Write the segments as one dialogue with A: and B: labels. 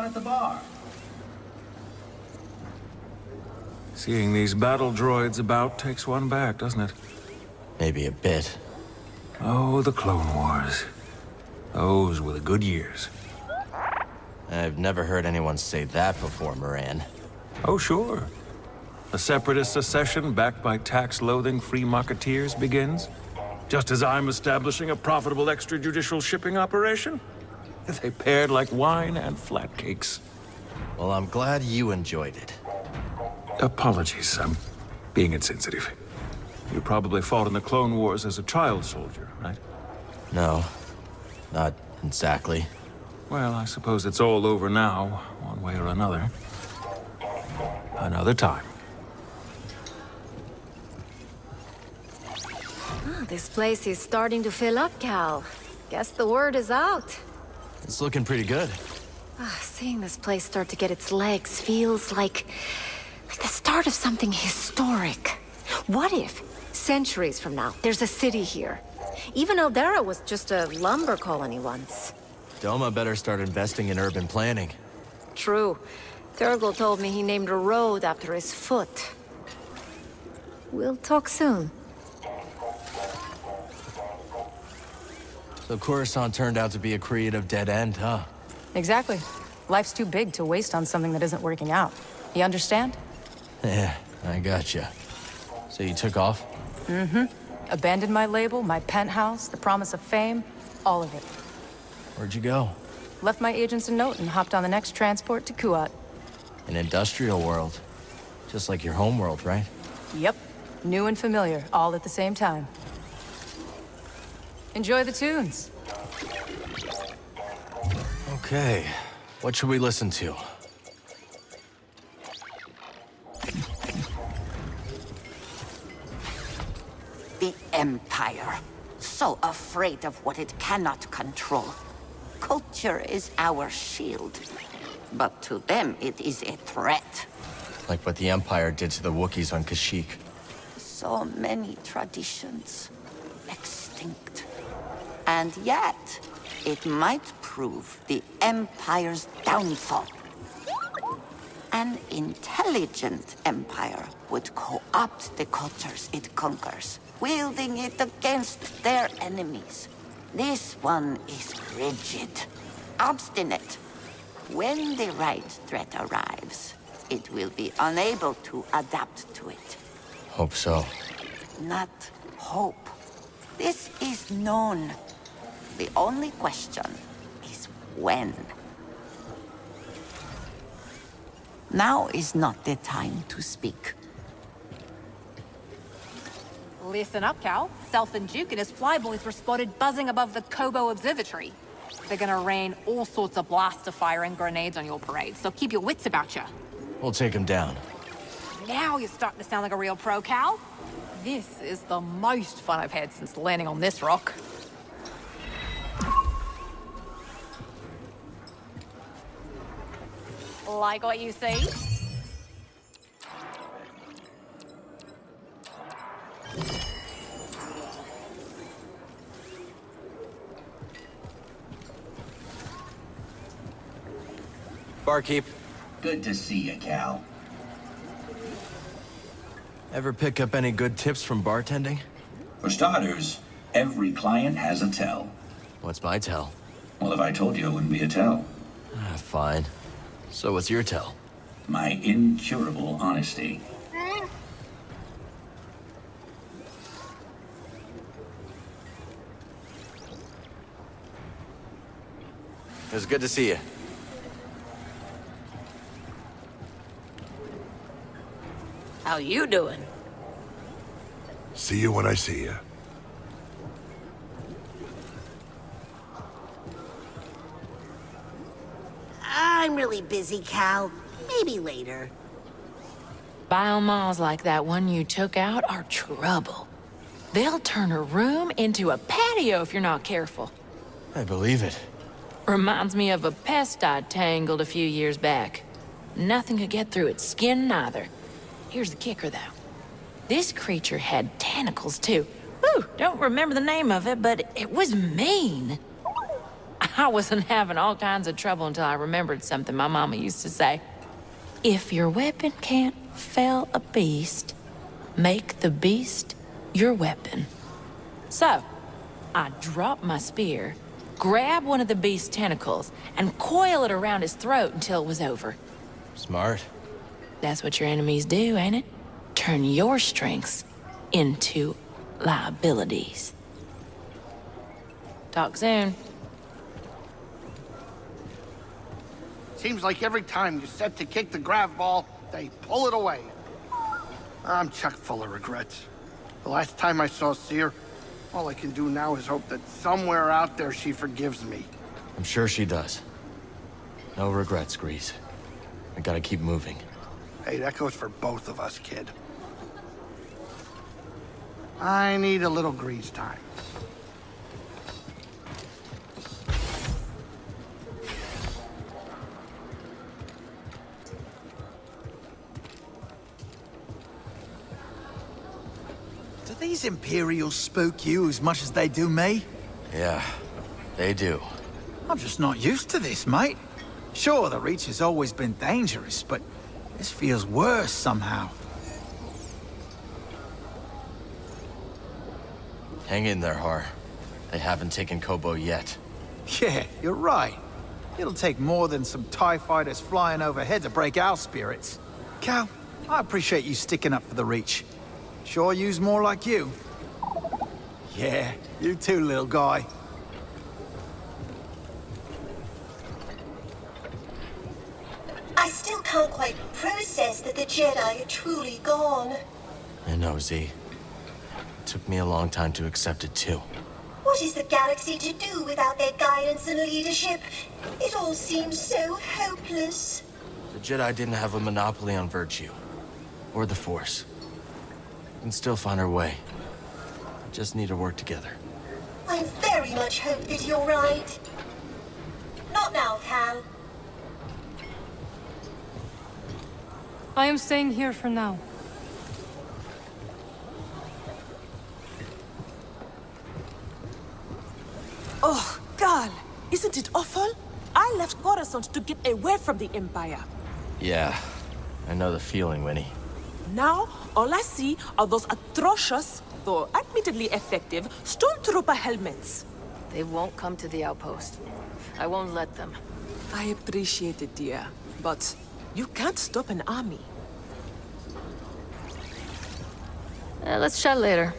A: at the bar.
B: Seeing these battle droids about takes one back, doesn't it?
C: Maybe a bit.
B: Oh, the Clone Wars. Those were the good years.
C: I've never heard anyone say that before, Moran.
B: Oh, sure. A separatist secession backed by tax-loathing free marketeers begins. Just as I'm establishing a profitable extrajudicial shipping operation. They paired like wine and flatcakes.
C: Well, I'm glad you enjoyed it.
B: Apologies, I'm being insensitive. You probably fought in the Clone Wars as a child soldier, right?
C: No, not exactly.
B: Well, I suppose it's all over now, one way or another. Another time.
D: This place is starting to fill up, Cal. Guess the word is out.
C: It's looking pretty good.
D: Seeing this place start to get its legs feels like the start of something historic. What if, centuries from now, there's a city here? Even Eldera was just a lumber colony once.
C: Doma better start investing in urban planning.
D: True. Thurgle told me he named a road after his foot. We'll talk soon.
C: So Coruscant turned out to be a creative dead end, huh?
E: Exactly. Life's too big to waste on something that isn't working out. You understand?
C: Yeah, I gotcha. So you took off?
E: Mm-hmm. Abandoned my label, my penthouse, the promise of fame, all of it.
C: Where'd you go?
E: Left my agents a note and hopped on the next transport to Kuat.
C: An industrial world. Just like your homeworld, right?
E: Yep. New and familiar, all at the same time. Enjoy the tunes.
C: Okay. What should we listen to?
F: The Empire. So afraid of what it cannot control. Culture is our shield. But to them, it is a threat.
C: Like what the Empire did to the Wookiees on Kashyyyk.
F: So many traditions. Extinct. And yet, it might prove the Empire's downfall. An intelligent Empire would co-opt the cultures it conquers, wielding it against their enemies. This one is rigid, obstinate. When the right threat arrives, it will be unable to adapt to it.
C: Hope so.
F: Not hope. This is known. The only question is when. Now is not the time to speak.
G: Listen up, Cal. Self and Duke and his flyboys were spotted buzzing above the Koboh Observatory. They're gonna rain all sorts of blaster fire and grenades on your parade, so keep your wits about you.
C: We'll take him down.
G: Now you're starting to sound like a real pro, Cal. This is the most fun I've had since landing on this rock. Like what you see?
C: Barkeep,
A: Good to see you, Cal.
C: ever pick up any good tips from bartending?
A: For starters, every client has a tell.
C: What's my tell?
A: Well, if I told you, it wouldn't be a tell.
C: Fine. So what's your tell?
A: My incurable honesty.
C: It was good to see you.
F: How you doing?
H: See you when I see you.
I: I'm really busy, Cal. Maybe later.
J: Biomalls like that one you took out are trouble. They'll turn a room into a patio if you're not careful.
C: I believe it.
J: Reminds me of a pest I tangled a few years back. Nothing could get through its skin, neither. Here's the kicker, though. This creature had tentacles, too. Whew, don't remember the name of it, but it was mean. I wasn't having all kinds of trouble until I remembered something my mama used to say. If your weapon can't fell a beast, make the beast your weapon. So, I drop my spear, grab one of the beast's tentacles, and coil it around his throat until it was over.
C: Smart.
J: That's what your enemies do, ain't it? Turn your strengths into liabilities. Talk soon.
K: Seems like every time you're set to kick the grav ball, they pull it away. I'm chock full of regrets. The last time I saw Seer, all I can do now is hope that somewhere out there she forgives me.
C: I'm sure she does. No regrets, Grease. I gotta keep moving.
K: Hey, that goes for both of us, kid. I need a little Grease time.
L: Do these Imperials spook you as much as they do me?
C: Yeah, they do.
L: I'm just not used to this, mate. Sure, the Reach has always been dangerous, but this feels worse somehow.
C: Hang in there, Har. They haven't taken Koboh yet.
L: Yeah, you're right. It'll take more than some TIE fighters flying overhead to break our spirits. Cal, I appreciate you sticking up for the Reach. Sure use more like you. Yeah, you too, little guy.
I: I still can't quite process that the Jedi are truly gone.
C: I know, Z. Took me a long time to accept it, too.
I: What is the galaxy to do without their guidance and leadership? It all seems so hopeless.
C: The Jedi didn't have a monopoly on virtue. Or the Force. We can still find our way. We just need to work together.
I: I very much hope that you're right. Not now, Cal.
M: I am staying here for now.
N: Oh, Gal, isn't it awful? I left Coruscant to get away from the Empire.
C: Yeah, I know the feeling, Winnie.
N: Now, all I see are those atrocious, though admittedly effective, stormtrooper helmets.
E: They won't come to the outpost. I won't let them.
N: I appreciate it, dear, but you can't stop an army.
E: Let's chat later.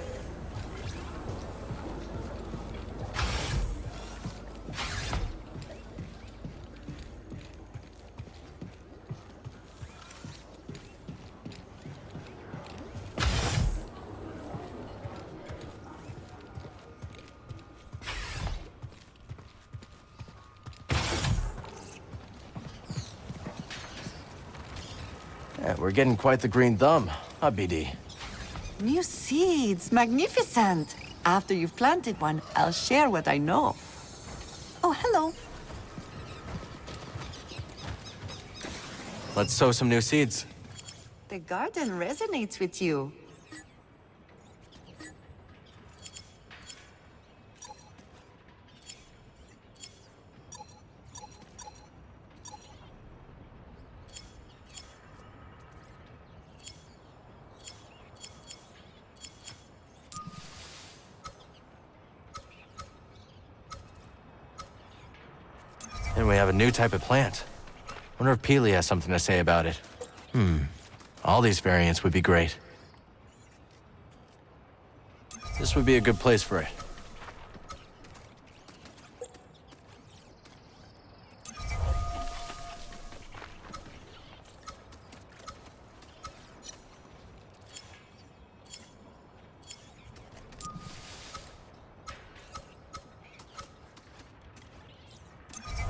C: Yeah, we're getting quite the green thumb, huh, BD?
F: New seeds, magnificent. After you've planted one, I'll share what I know. Oh, hello.
C: Let's sow some new seeds.
F: The garden resonates with you.
C: And we have a new type of plant. Wonder if Peely has something to say about it. All these variants would be great. This would be a good place for it.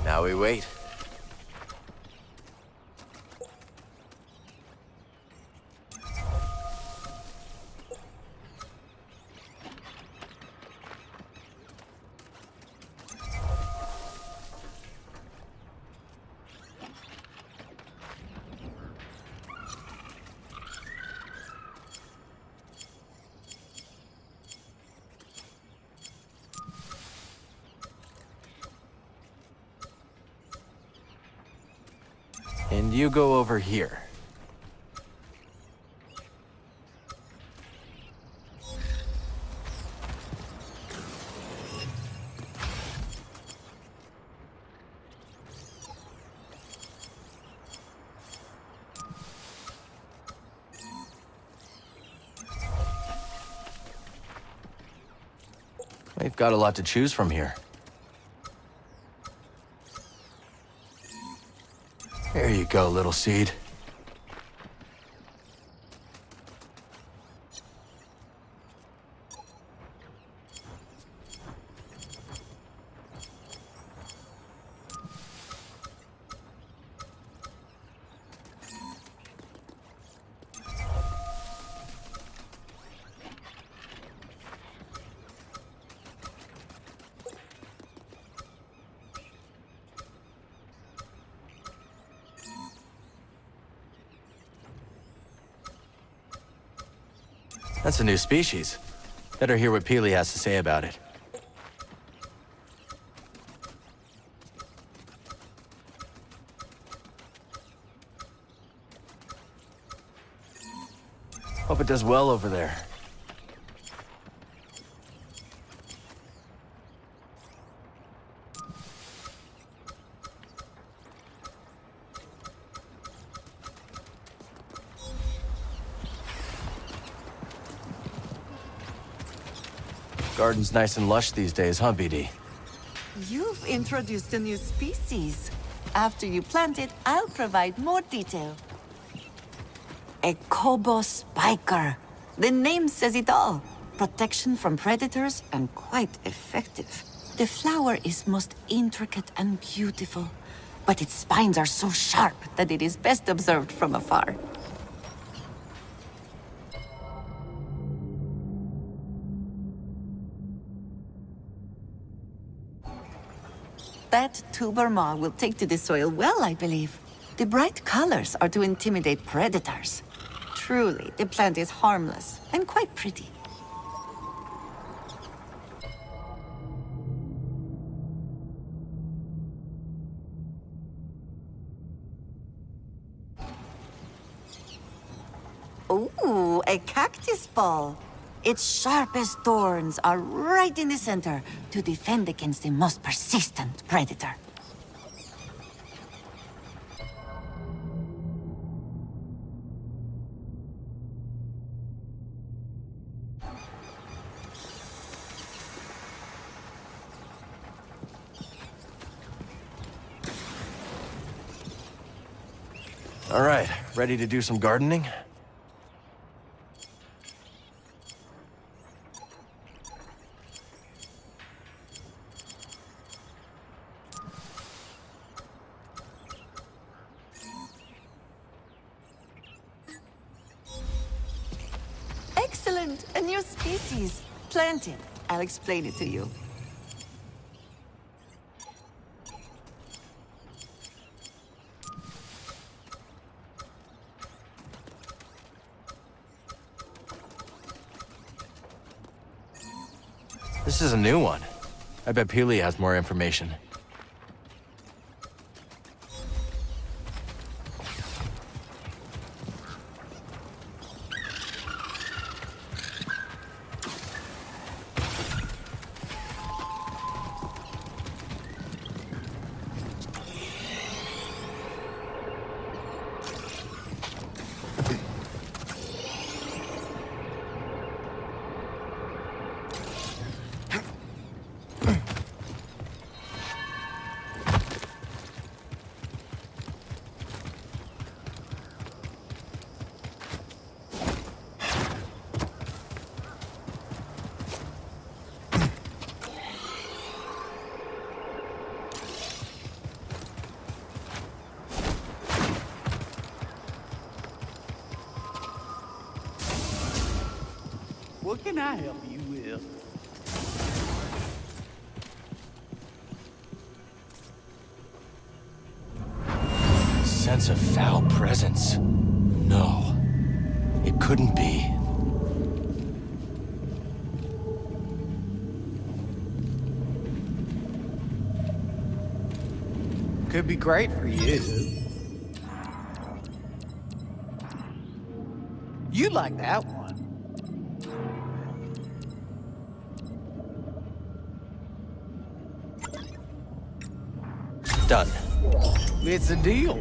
C: Now we wait. And you go over here. We've got a lot to choose from here. There you go, little seed. That's a new species. Better hear what Peely has to say about it. Hope it does well over there. Garden's nice and lush these days, huh, BD?
F: You've introduced a new species. After you plant it, I'll provide more detail. A Koboh spiker. The name says it all. Protection from predators and quite effective. The flower is most intricate and beautiful, but its spines are so sharp that it is best observed from afar. That tuber maw will take to the soil well, I believe. The bright colors are to intimidate predators. Truly, the plant is harmless and quite pretty. Ooh, a cactus ball. Its sharpest thorns are right in the center to defend against the most persistent predator.
C: All right, ready to do some gardening?
F: Excellent! A new species. Planted. I'll explain it to you.
C: This is a new one. I bet Peely has more information.
O: What can I help you with?
C: Sense of foul presence. No, it couldn't be.
O: Could be great for you. You like that one.
C: Done.
O: It's a deal.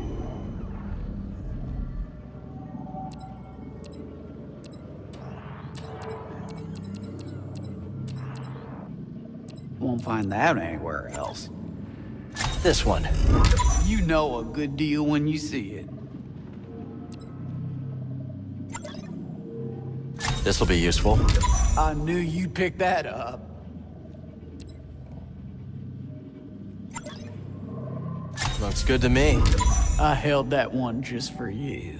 O: Won't find that anywhere else.
C: This one.
O: You know a good deal when you see it.
C: This'll be useful.
O: I knew you'd pick that up.
C: Looks good to me.
O: I held that one just for you.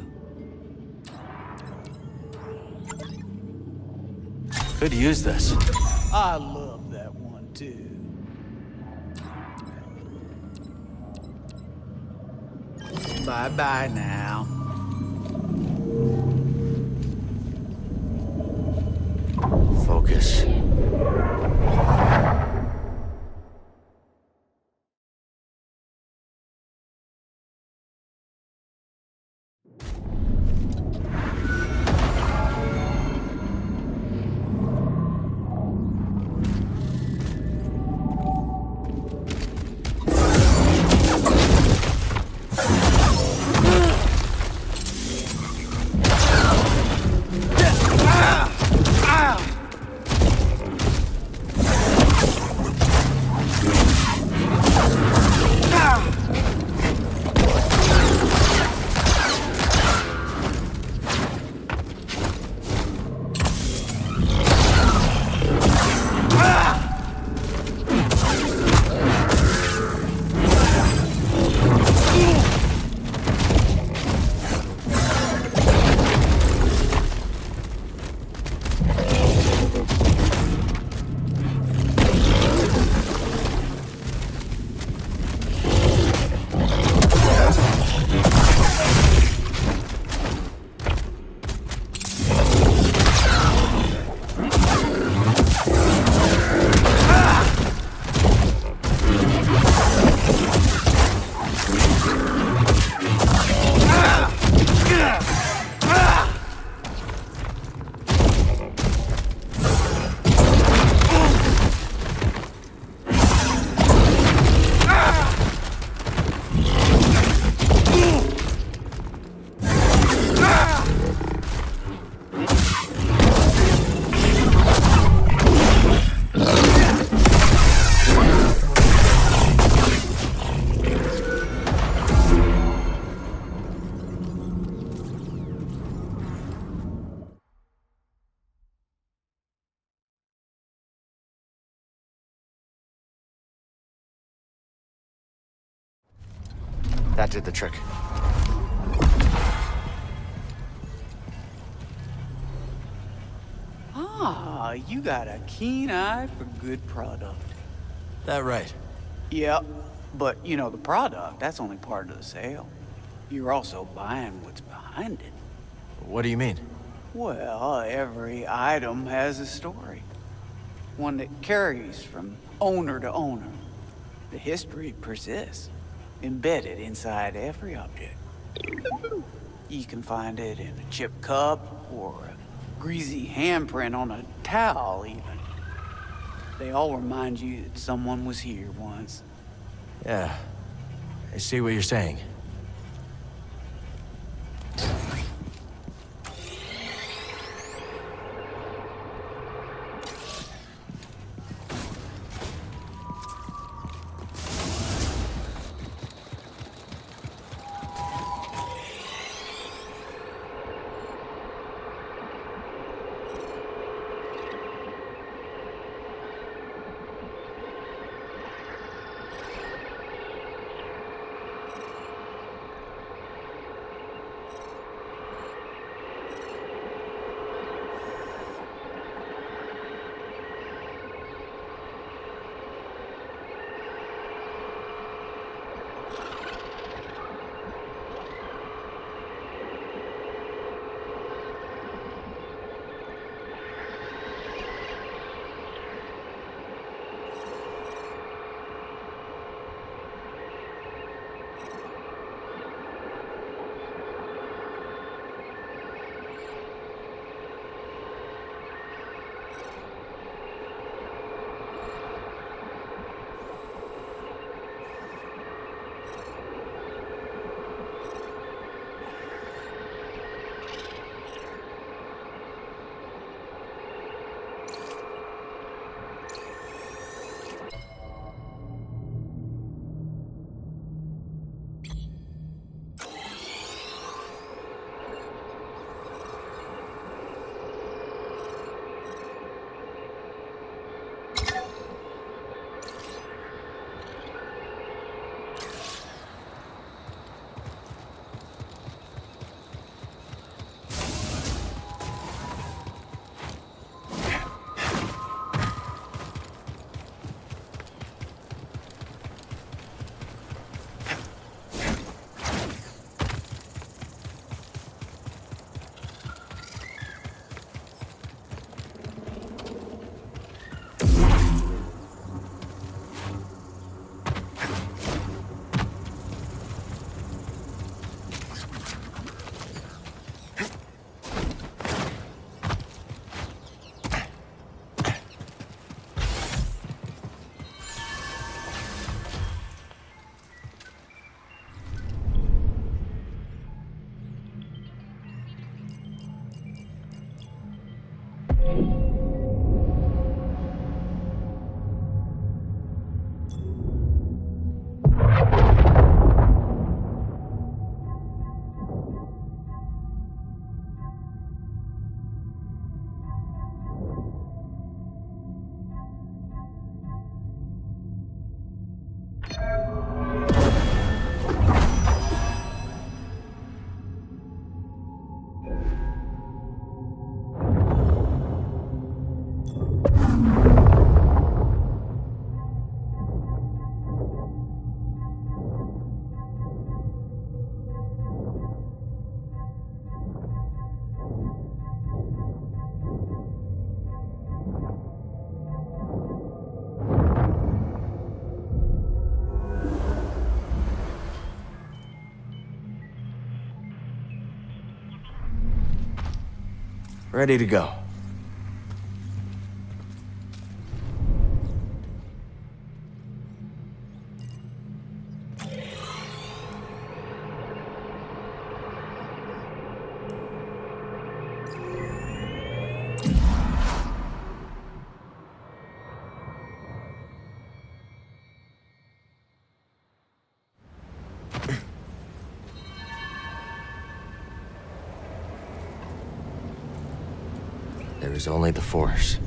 C: Could use this.
O: I love that one too. Bye-bye now.
C: Focus. That did the trick.
O: Ah, you got a keen eye for good product.
C: That right?
O: Yep, but you know, the product, that's only part of the sale. You're also buying what's behind it.
C: What do you mean?
O: Well, every item has a story. One that carries from owner to owner. The history persists, embedded inside every object. You can find it in a chipped cup or a greasy handprint on a towel, even. They all remind you that someone was here once.
C: Yeah, I see what you're saying. Ready to go. There is only the Force.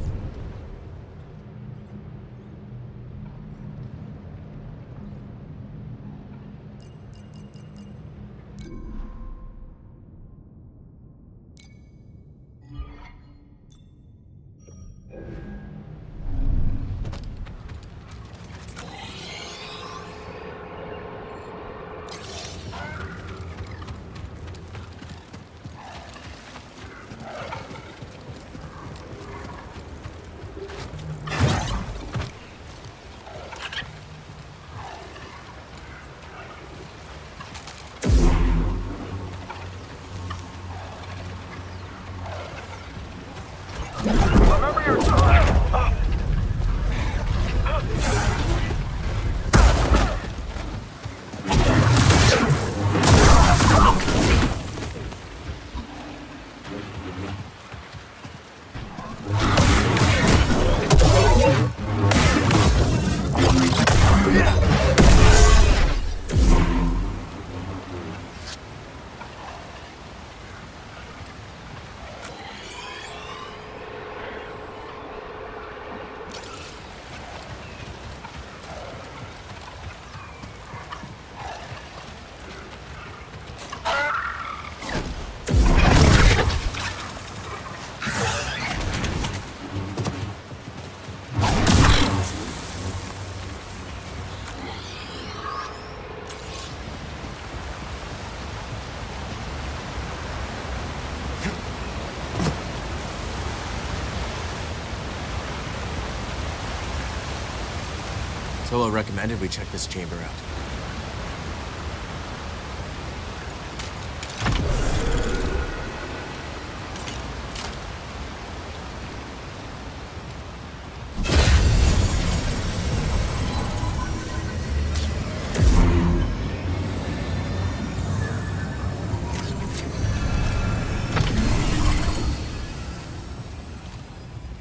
C: Solo recommended we check this chamber out.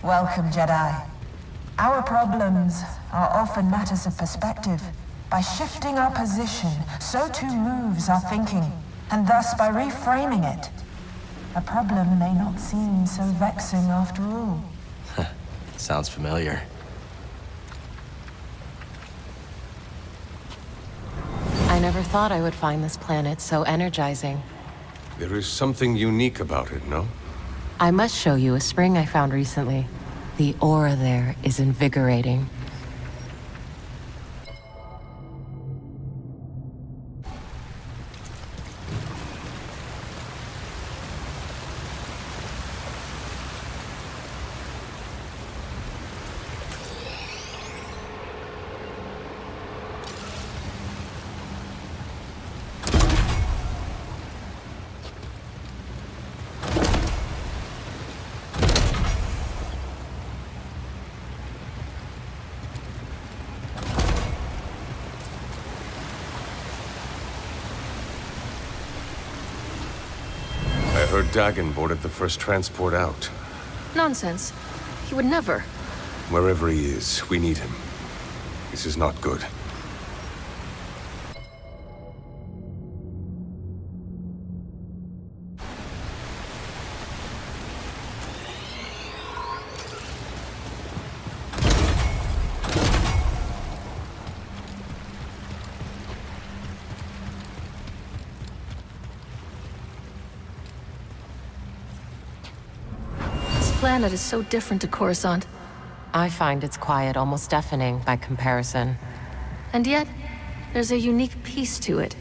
P: Welcome, Jedi. Our problems are often matters of perspective. By shifting our position, so too moves our thinking, and thus by reframing it, a problem may not seem so vexing after all.
C: Sounds familiar.
Q: I never thought I would find this planet so energizing.
R: There is something unique about it, no?
Q: I must show you a spring I found recently. The aura there is invigorating.
R: I heard Dagon boarded the first transport out.
D: Nonsense. He would never.
R: Wherever he is, we need him. This is not good.
D: This planet is so different to Coruscant.
Q: I find its quiet almost deafening by comparison.
D: And yet, there's a unique peace to it.